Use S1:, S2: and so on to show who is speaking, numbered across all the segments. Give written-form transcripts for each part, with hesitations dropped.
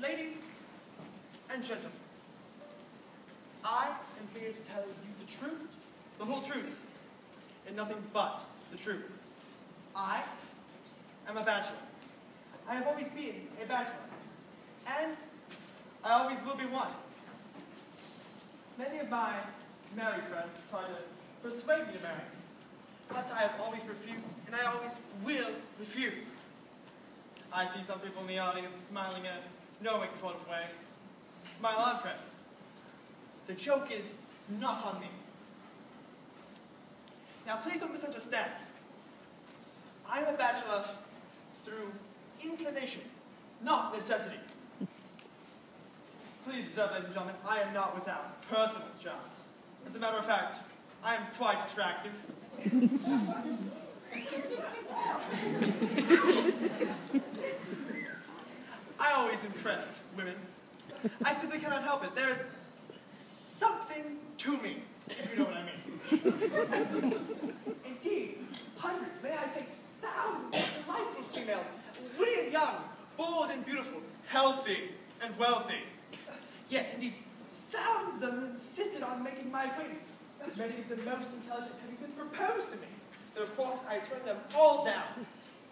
S1: Ladies and gentlemen, I am here to tell you the truth, the whole truth, and nothing but the truth. I am a bachelor. I have always been a bachelor, and I always will be one. Many of my married friends try to persuade me to marry, but I have always refused, and I always will refuse. I see some people in the audience smiling in a knowing sort of way. Smile on, friends. The joke is not on me. Now, please don't misunderstand. I am a bachelor through inclination, not necessity. Please observe, ladies and gentlemen, I am not without personal charms. As a matter of fact, I am quite attractive. I always impress women. I simply cannot help it. There is something to me, if you know what I mean. Indeed, hundreds, may I say thousands of delightful females, witty and young, bold and beautiful, healthy and wealthy. Yes, indeed, thousands of them insisted on making my acquaintance. Many of the most intelligent have even proposed to me. But of course, I turned them all down.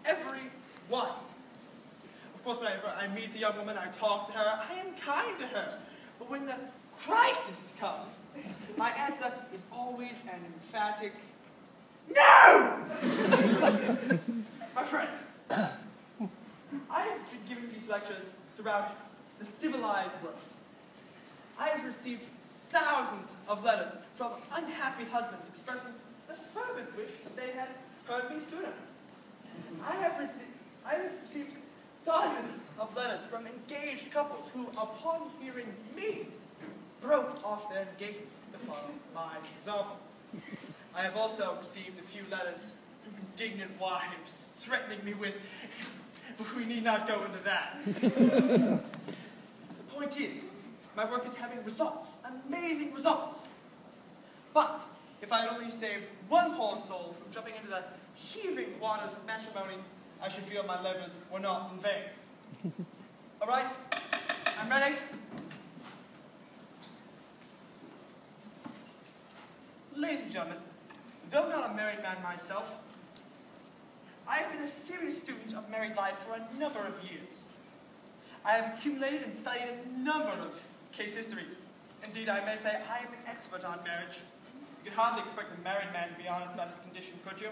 S1: Every one. Of course, whenever I meet a young woman, I talk to her, I am kind to her. But when the crisis comes, my answer is always an emphatic no! My friend, I have been giving these lectures throughout the civilized world. I have received thousands of letters from unhappy husbands expressing the fervent wish that they had heard me sooner. I have received dozens of letters from engaged couples who, upon hearing me, broke off their engagements to follow my example. I have also received a few letters from indignant wives threatening me with, but we need not go into that. The point is, my work is having results, amazing results. But if I had only saved one poor soul from jumping into the heaving waters of matrimony, I should feel my labors were not in vain. All right, I'm ready. Ladies and gentlemen, though not a married man myself, I have been a serious student of married life for a number of years. I have accumulated and studied a number of case histories. Indeed, I may say I am an expert on marriage. You could hardly expect a married man to be honest about his condition, could you?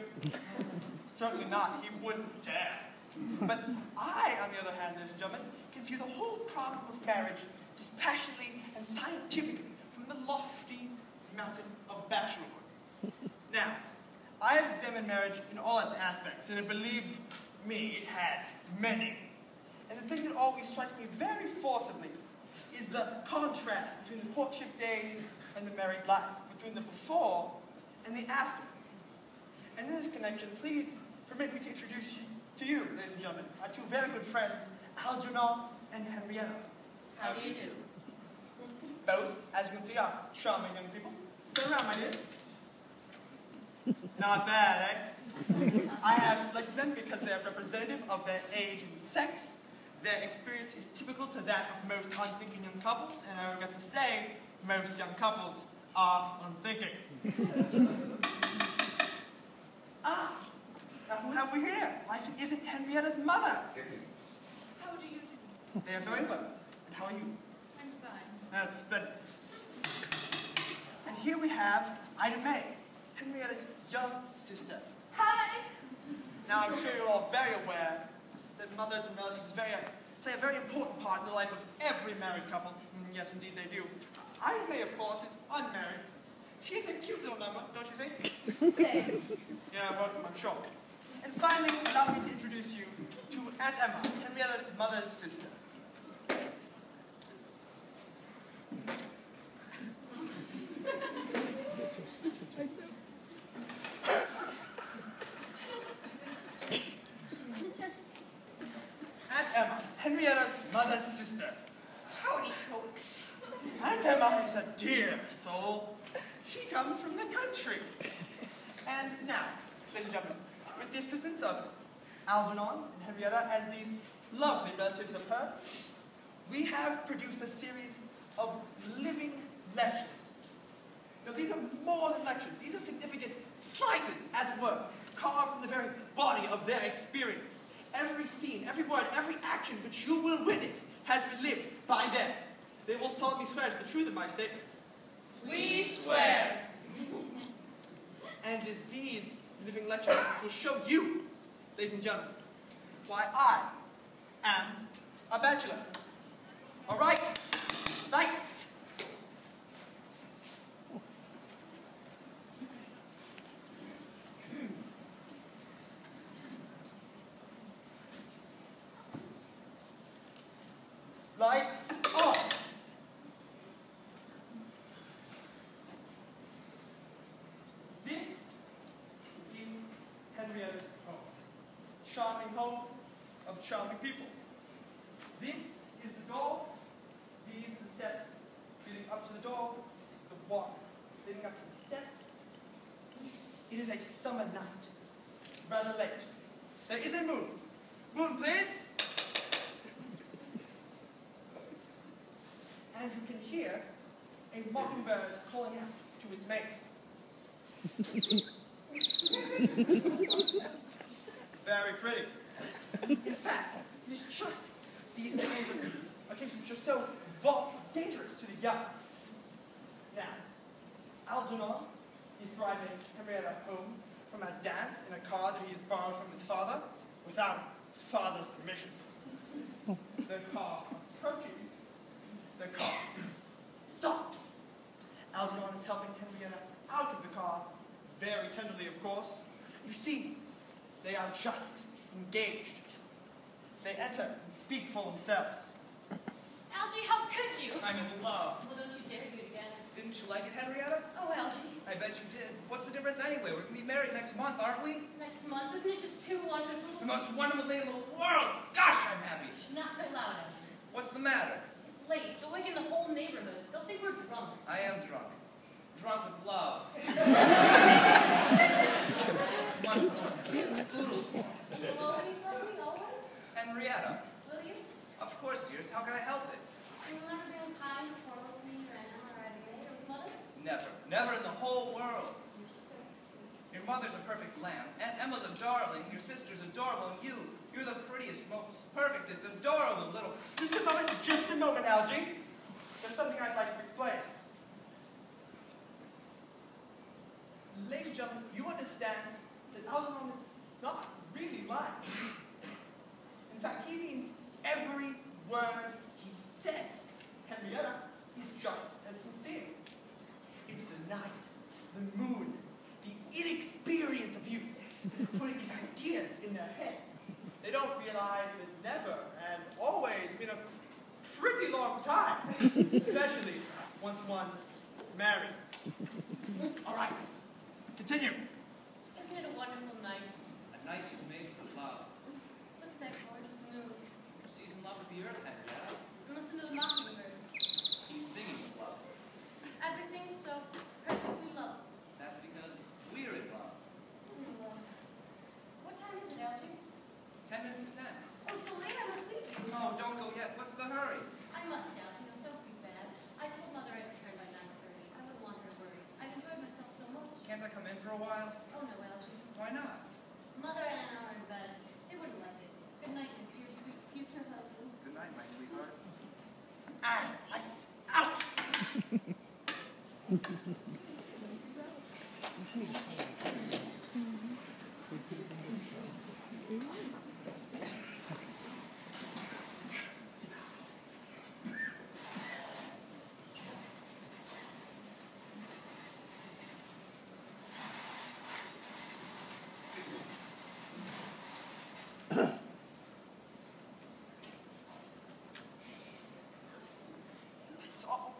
S1: Certainly not. He wouldn't dare. But I, on the other hand, ladies and gentlemen, can view the whole problem of marriage dispassionately and scientifically from the lofty mountain of bachelorhood. Now, I have examined marriage in all its aspects, and believe me, it has many. And the thing that always strikes me very forcibly is the contrast between the courtship days and the married life, between the before and the after. And in this connection, please permit me to introduce to you, ladies and gentlemen, our two very good friends, Algernon and Henrietta.
S2: How do you do?
S1: Both, as you can see, are charming young people. Turn around, my dears. Not bad, eh? I have selected them because they are representative of their age and sex. Their experience is typical to that of most unthinking young couples, and I regret to say, most young couples are unthinking. Now who have we here? Life isn't Henrietta's mother.
S2: How do you do?
S1: They are very well. And how are you?
S2: I'm fine.
S1: That's splendid. And here we have Ida May, Henrietta's young sister.
S2: Hi!
S1: Now I'm sure you're all very aware that mothers and relatives play a very important part in the life of every married couple. Yes, indeed they do. Ida May, of course, is unmarried. She's a cute little number, don't you think?
S2: Thanks.
S1: Yeah, welcome, I'm sure. And finally, allow me to introduce you to Aunt Emma, Henrietta's mother's sister. Aunt Emma, Henrietta's mother's sister.
S2: Howdy, folks.
S1: Aunt Emma is a dear soul. She comes from the country. And now, ladies and gentlemen, with the assistance of Algernon and Henrietta and these lovely relatives of hers, we have produced a series of living lectures. Now, these are more than lectures. These are significant slices, as it were, carved from the very body of their experience. Every scene, every word, every action which you will witness has been lived by them. They will solemnly swear to the truth of my statement.
S2: We swear.
S1: And it is these living lectures which will show you, ladies and gentlemen, why I am a bachelor. All right, lights. Lights off. This is Henrietta's home. Charming home of charming people. This is the door. These are the steps leading up to the door. This is the walk leading up to the steps. It is a summer night. Rather late. There is a moon. Moon, please. And you can hear a mockingbird calling out to its mate. Very pretty. In fact, it is just these kinds of occasions which are so dangerous to the young. Now, Algernon is driving Henrietta home from a dance in a car that he has borrowed from his father without father's permission. The car approaches. The car stops. Algernon is helping Henrietta out of the car, very tenderly, of course. You see, they are just engaged. They enter and speak for themselves.
S2: Algie, how could you?
S3: I'm in love.
S2: Well, don't you dare do it again.
S3: Didn't you like it, Henrietta?
S2: Oh, Algie.
S3: I bet you did. What's the difference anyway? We're going to be married next month, aren't we?
S2: Next month, isn't it just too wonderful?
S3: The most wonderful day in the world! Gosh, I'm happy.
S2: Not so loud, Algie.
S3: What's the matter?
S2: It's late. They'll waken the whole neighborhood. They'll think we're drunk.
S3: I am drunk. Drunk with love. Oodles.
S2: And you'll always love me, always?
S3: Henrietta?
S2: Will you?
S3: Of course, dears. How can I help it?
S2: You'll never be unkind or quarrel with me or Anna or Abigail or with Mother?
S3: Never. Never in the whole world.
S2: You're so sweet.
S3: Your mother's a perfect lamb. Aunt Emma's a darling. Your sister's adorable. And you're the prettiest, most perfectest, adorable little...
S1: Just a moment, Algie. There's something I'd like to explain. Ladies and gentlemen, you understand that Algernon is not really lying. In fact, he means every word he says. Henrietta is just as sincere. It's the night, the moon, the inexperience of youth putting these ideas in their heads. They don't realize that never and always been a pretty long time, especially once one's married. All right, continue.
S2: Isn't it a wonderful night?
S3: A night is made for love.
S2: Look at that gorgeous moon.
S3: She's in love with the earth, Henrietta.
S2: And listen to the mockingbird.
S3: He's singing with love.
S2: Everything's so perfectly lovely.
S3: That's because we're in love.
S2: What time is it, Algie?
S3: 10 minutes to 10.
S2: Oh, so late I must leave.
S3: No, don't go yet. What's the hurry?
S2: I must, Algie. No, don't be bad. I told Mother I'd return by 9:30. I wouldn't want her to worry. I've enjoyed myself so much.
S3: Can't I come in for a while?
S2: Oh, no, Algie.
S3: Why not?
S2: Mother and Anna are in bed. They wouldn't like it. Good night, my dear, sweet future husband.
S3: Good night, my sweetheart.
S1: And lights out.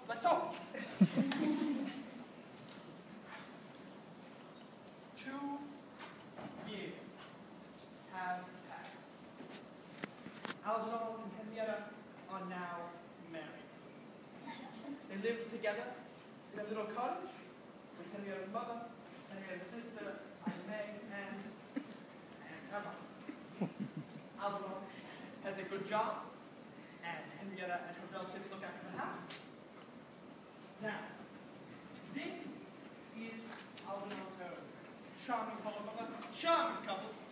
S1: Let's all. 2 years have passed. Algernon and Henrietta are now married. They live together in a little cottage with Henrietta's mother, Henrietta's sister, May, and Emma. Algernon has a good job. and Henrietta and her relatives look after the house. Now, this is Algernone's home. Charming couple,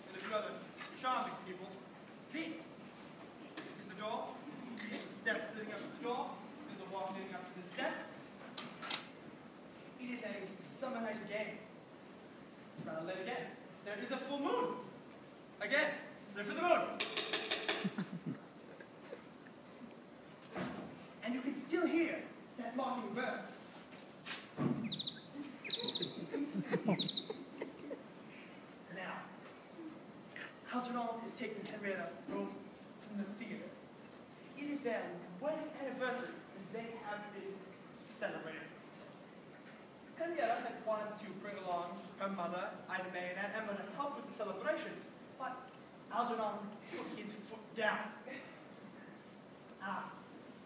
S1: and a few other charming people. This is the door, the steps leading up to the door, and the walk leading up to the steps. It is a summer night again. Rather late again. There is a full moon. Again, ready for the moon. And you can still hear that mockingbird. Now, Algernon is taking Henrietta home from the theater. It is their wedding anniversary, and they have been celebrating. Henrietta had wanted to bring along her mother, Ida May, and Aunt Emma to help with the celebration, but Algernon put his foot down.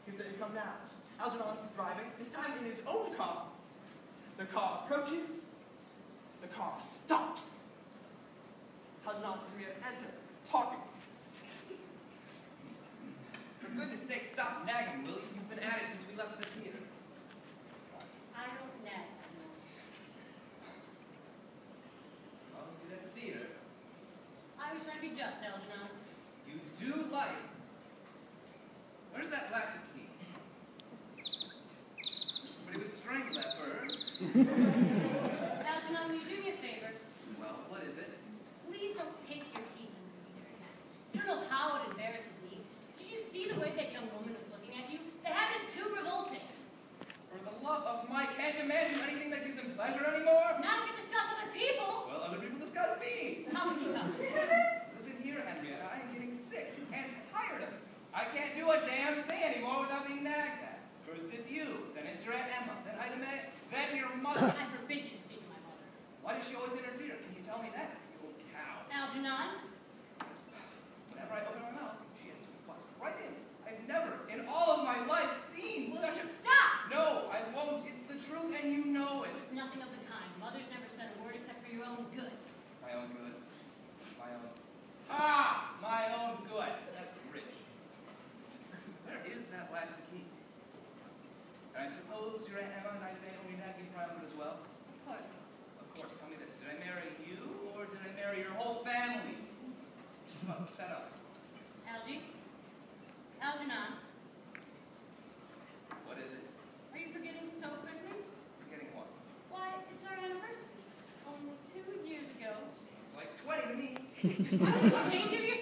S1: Here they come now. Algernon driving, this time in his own car. The car approaches. The car stops. Algernon and Henrietta enter, talking.
S3: For goodness sake, stop nagging, Will. You've been at it since we left the theater.
S2: I don't nag.
S3: Well, we did at the theater.
S2: I was trying to be just, Algernon.
S3: You do like. Where's that glass of key? Somebody would strangle that bird.
S2: Algernon, will you do me a favor?
S3: Well, what is it?
S2: Please don't pick your teeth in the theater. You don't know how it embarrasses me. Did you see the way that young woman was looking at you? The habit is too revolting.
S3: For the love of Mike, can't imagine anything that gives him pleasure anymore?
S2: Not if you discuss other people.
S3: Well, other people discuss me.
S2: How would you talk?
S3: Listen here, Henrietta, I am getting sick and tired of it. I can't do a damn thing anymore without being nagged at. First it's you, then it's your Aunt Emma, then Ida May, then your mother.
S2: I forbid you to speak to my mother.
S3: Why does she always interfere? Can you tell me that, you old cow?
S2: Algernon?
S3: Whenever I open my mouth, she has to butt right in. I've never, in all of my life, seen
S2: Will
S3: such
S2: you
S3: a...
S2: stop?
S3: No, I won't. It's the truth, and you know it.
S2: It's nothing of the kind. Mother's never said a word except for your own good.
S3: My own good. My own... Ah! My own good. That's rich. Where is that last key? And I suppose your Aunt Emma and I may only nag you for as well?
S2: Of course.
S3: Of course, tell me this. Did I marry you, or did I marry your whole family? Just about fed up.
S2: Algie? Algernon?
S3: What is it?
S2: Are you forgetting so quickly?
S3: Forgetting what?
S2: Why, it's our anniversary. Only 2 years ago.
S3: It's like 20 to me.
S2: I was ashamed of you